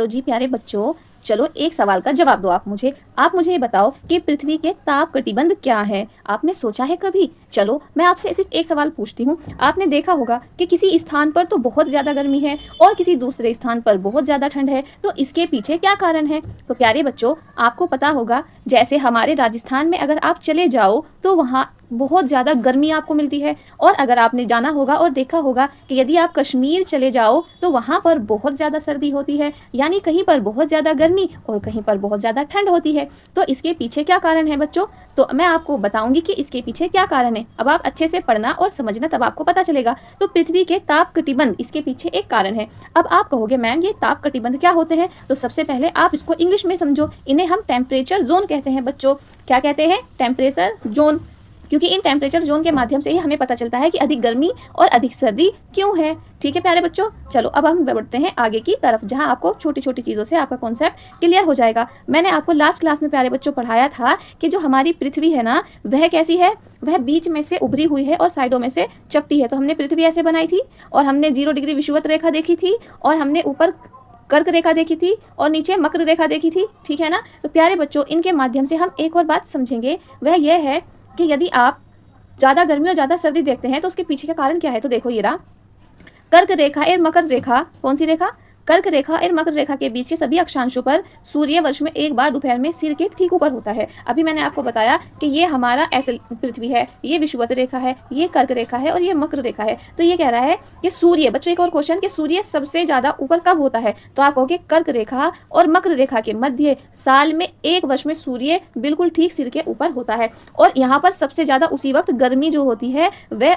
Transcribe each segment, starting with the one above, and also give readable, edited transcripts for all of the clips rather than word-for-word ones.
लो जी प्यारे बच्चों, चलो एक सवाल का जवाब दो आप मुझे ये बताओ कि पृथ्वी के ताप कटिबंध क्या है। आपने सोचा है कभी? चलो मैं आपसे सिर्फ एक सवाल पूछती हूँ। आपने देखा होगा कि किसी स्थान पर तो बहुत ज़्यादा गर्मी है और किसी दूसरे स्थान पर बहुत ज़्यादा ठंड है, तो इसके पीछे क्या कारण है? तो प्यारे बच्चों, आपको पता होगा जैसे हमारे राजस्थान में अगर आप चले जाओ तो वहाँ बहुत ज़्यादा गर्मी आपको मिलती है। और अगर आपने जाना होगा और देखा होगा कि यदि आप कश्मीर चले जाओ तो वहाँ पर बहुत ज़्यादा सर्दी होती है, यानी कहीं पर बहुत ज़्यादा गर्मी और कहीं पर बहुत ज़्यादा ठंड होती है। तो इसके पीछे क्या कारण है बच्चों? तो मैं आपको बताऊंगी कि इसके पीछे क्या कारण है। अब आप अच्छे से पढ़ना और समझना, तब आपको पता चलेगा। तो पृथ्वी के ताप कटिबंध इसके पीछे एक कारण है। अब आप कहोगे मैम ये ताप कटिबंध क्या होते हैं? तो सबसे पहले आप इसको इंग्लिश में समझो। इन्हें हम टेम्परेचर जोन कहते हैं बच्चों। क्या कहते हैं? Temperature zone. क्योंकि इन टेम्परेचर जोन के माध्यम से ही हमें पता चलता है कि अधिक गर्मी और अधिक सर्दी क्यों है। ठीक है प्यारे बच्चों, चलो अब हम बढ़ते हैं आगे की तरफ, जहां आपको छोटी छोटी चीज़ों से आपका कॉन्सेप्ट क्लियर हो जाएगा। मैंने आपको लास्ट क्लास में प्यारे बच्चों पढ़ाया था कि जो हमारी पृथ्वी है ना, वह कैसी है? वह बीच में से उभरी हुई है और साइडों में से चपटी है। तो हमने पृथ्वी ऐसे बनाई थी और हमने 0 डिग्री विषुवत रेखा देखी थी और हमने ऊपर कर्क रेखा देखी थी और नीचे मकर रेखा देखी थी। ठीक है ना? तो प्यारे बच्चों, इनके माध्यम से हम एक और बात समझेंगे, वह यह है कि यदि आप ज़्यादा गर्मी और ज़्यादा सर्दी देखते हैं तो उसके पीछे का कारण क्या है। तो देखो ये रहा कर्क रेखा और मकर रेखा। कौन सी रेखा? कर्क रेखा और मकर रेखा के बीच के सभी अक्षांशों पर सूर्य वर्ष में एक बार दोपहर में सिर के ठीक ऊपर होता है। अभी मैंने आपको बताया कि ये हमारा ऐसे पृथ्वी है, ये विषुवत रेखा है, ये कर्क रेखा है और ये मकर रेखा है। तो ये कह रहा है कि सूर्य, बच्चों एक और क्वेश्चन, कि सूर्य सबसे ज्यादा ऊपर कब होता है? तो आप कहोगे कर्क रेखा और मकर रेखा के मध्य साल में एक वर्ष में सूर्य बिल्कुल ठीक सिर के ऊपर होता है। और यहाँ पर सबसे ज्यादा उसी वक्त गर्मी जो होती है वह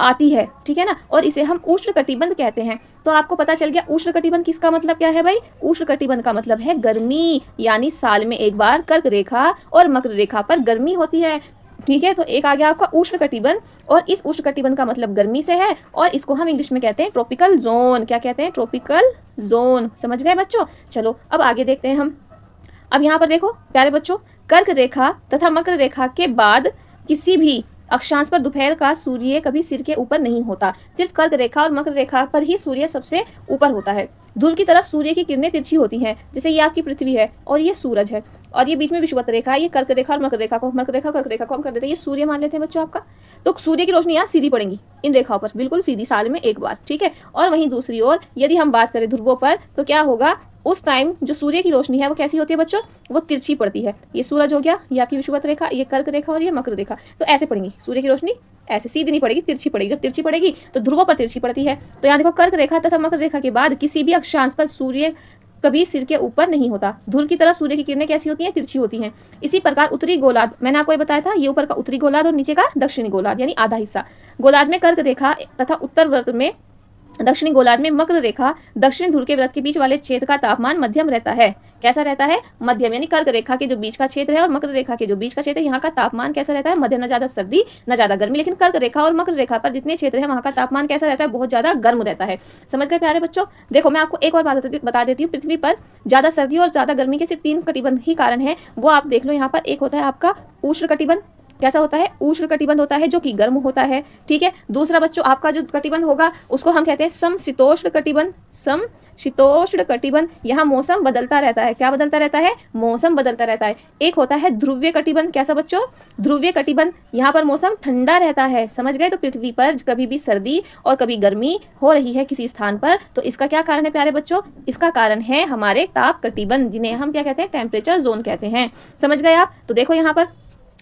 आती है। ठीक है ना? और इसे हम उष्ण कटिबंध कहते हैं। तो आपको पता चल गया उष्ण कटिबंध किसका मतलब क्या है भाई? उष्ण कटिबंध का मतलब है गर्मी, यानी साल में एक बार कर्क रेखा और मकर रेखा पर गर्मी होती है। ठीक है, तो एक आ गया आपका उष्ण कटिबंध, और इस उष्ण कटिबंध का मतलब गर्मी से है और इसको हम इंग्लिश में कहते हैं ट्रॉपिकल जोन। क्या कहते हैं? Tropical zone. समझ गए बच्चों? चलो अब आगे देखते हैं हम। अब यहाँ पर देखो प्यारे बच्चों, कर्क रेखा तथा मकर रेखा के बाद किसी भी अक्षांश पर दोपहर का सूर्य कभी सिर के ऊपर नहीं होता। सिर्फ कर्क रेखा और मकर रेखा पर ही सूर्य सबसे ऊपर होता है। ध्रुव की तरफ सूर्य की किरणें तिरछी होती हैं, जैसे ये आपकी पृथ्वी है और ये सूरज है और ये बीच में विषुवत रेखा है। ये कर्क रेखा और मकर रेखा को, मकर रेखा कर्क रेखा को हम कर देते हैं ये सूर्य मान लेते हैं बच्चों आपका। तो सूर्य की रोशनी यहाँ सीधी पड़ेंगी इन रेखाओं पर, बिल्कुल सीधी, साल में एक बार। ठीक है, और वहीं दूसरी ओर यदि हम बात करें ध्रुवों पर तो क्या होगा? उस टाइम जो सूर्य की रोशनी है वो कैसी होती है बच्चों? वो तिरछी पड़ती है। ये सूरज हो गया, ये आपकी विषुवत रेखा, ये कर्क रेखा और ये मकर रेखा। तो ऐसे पड़ेंगी सूर्य की रोशनी, ऐसे सीधी नहीं पड़ेगी, तिरछी पड़ेगी। जब तिरछी पड़ेगी तो ध्रुवों पर तिरछी पड़ती है। तो यहाँ देखो कर्क रेखा तथा मकर रेखा के बाद किसी भी अक्षांश पर सूर्य कभी सिर के ऊपर नहीं होता। ध्रुव की तरफ सूर्य की किरणें कैसी होती हैं? तिरछी होती हैं। इसी प्रकार उत्तरी गोलार्ध, मैंने आपको ये बताया था, ये ऊपर का उत्तरी गोलार्ध और नीचे का दक्षिणी गोलार्ध, यानी आधा हिस्सा। गोलार्ध में कर्क रेखा तथा उत्तर वृत्त में, दक्षिणी गोलार्ध में मकर रेखा, दक्षिणी ध्रुव के वृत्त के बीच वाले क्षेत्र का तापमान मध्यम रहता है। कैसा रहता है? मध्यम, यानी कर्क रेखा के जो बीच का क्षेत्र है और मकर रेखा के जो बीच का क्षेत्र है, यहाँ का तापमान कैसा रहता है? मध्यम, न ज्यादा सर्दी न ज्यादा गर्मी। लेकिन कर्क रेखा और मकर रेखा पर जितने क्षेत्र है वहाँ का तापमान कैसा रहता है? बहुत ज्यादा गर्म रहता है। समझ गए प्यारे बच्चों? देखो मैं आपको एक और बात बता देती हूँ। पृथ्वी पर ज्यादा सर्दी और ज्यादा गर्मी के सिर्फ 3 कटिबंध ही कारण है, वो आप देख लो यहाँ पर। एक होता है आपका उष्ण कटिबंध। कैसा होता है? उष्ण कटिबंध होता है जो कि गर्म होता है। ठीक है, दूसरा बच्चों आपका जो कटिबंध होगा उसको हम कहते हैं समशीतोष्ण कटिबंध। समशीतोष्ण कटिबंध, यहाँ मौसम बदलता रहता है। क्या बदलता रहता है? मौसम बदलता रहता है। एक होता है ध्रुवीय कटिबंध। कैसा बच्चों? ध्रुवीय कटिबंध, यहाँ पर मौसम ठंडा रहता है। समझ गए? तो पृथ्वी पर कभी भी सर्दी और कभी गर्मी हो रही है किसी स्थान पर, तो इसका क्या कारण है प्यारे बच्चों? इसका कारण है हमारे ताप कटिबंध, जिन्हें हम क्या कहते हैं? टेम्परेचर जोन कहते हैं। समझ गए आप? तो देखो यहाँ पर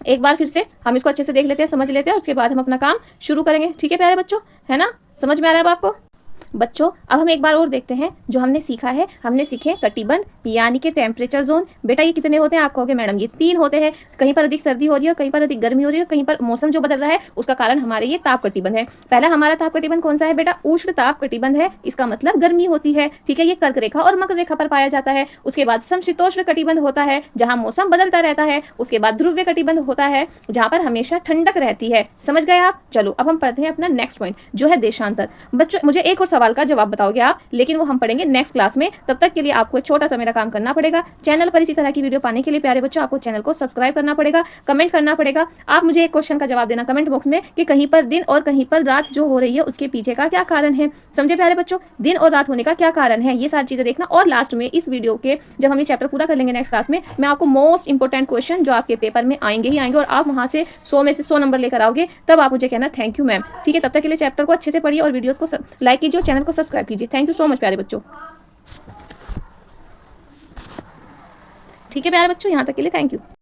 एक बार फिर से हम इसको अच्छे से देख लेते हैं, समझ लेते हैं, उसके बाद हम अपना काम शुरू करेंगे। ठीक है प्यारे बच्चों, है ना? समझ में आ रहा है अब आपको? बच्चों अब हम एक बार और देखते हैं जो हमने सीखा है। हमने सीखे कटिबंध यानी कि टेम्परेचर जोन। बेटा ये कितने होते हैं? आप कहोगे मैडम ये 3 होते हैं। कहीं पर अधिक सर्दी हो रही है, कहीं पर अधिक गर्मी हो रही है, कहीं पर मौसम जो बदल रहा है उसका कारण हमारे ये ताप कटिबंध है। पहला हमारा ताप कटिबंध कौन सा है बेटा? उष्ण ताप कटिबंध है। इसका मतलब गर्मी होती है। ठीक है, ये कर्क रेखा और मकर रेखा पर पाया जाता है। उसके बाद समशीतोष्ण कटिबंध होता है जहाँ मौसम बदलता रहता है। उसके बाद ध्रुवीय कटिबंध होता है जहाँ पर हमेशा ठंडक रहती है। समझ गए आप? चलो अब हम पढ़ते हैं अपना नेक्स्ट पॉइंट जो है देशांतर। बच्चों मुझे एक और सवाल सवाल का जवाब बताओगे आप, लेकिन वो हम पढ़ेंगे नेक्स्ट क्लास में। तब तक के लिए आपको एक छोटा सा मेरा काम करना पड़ेगा। चैनल पर इसी तरह की वीडियो पाने के लिए प्यारे बच्चों आपको चैनल को सब्सक्राइब करना पड़ेगा, कमेंट करना पड़ेगा। आप मुझे एक क्वेश्चन का जवाब देना कमेंट बॉक्स में कि कहीं पर दिन और कहीं पर रात जो हो रही है उसके पीछे का क्या कारण है। समझे प्यारे बच्चों, दिन और रात होने का क्या कारण है, ये सारी चीजें देखना। और लास्ट में इस वीडियो के जब हम ये चैप्टर पूरा कर लेंगे नेक्स्ट क्लास में, मैं आपको मोस्ट इंपोर्टेंट क्वेश्चन जो आपके पेपर में आएंगे ही आएंगे और आप वहां से 100 में से 100 नंबर लेकर आओगे, तब आप मुझे कहना थैंक यू मैम। ठीक है, तब तक के लिए चैप्टर को अच्छे से पढ़िए और वीडियोस को लाइक कीजिए और चैनल को सब्सक्राइब कीजिए। थैंक यू सो मच प्यारे बच्चों। ठीक है प्यारे बच्चों, यहाँ तक के लिए थैंक यू।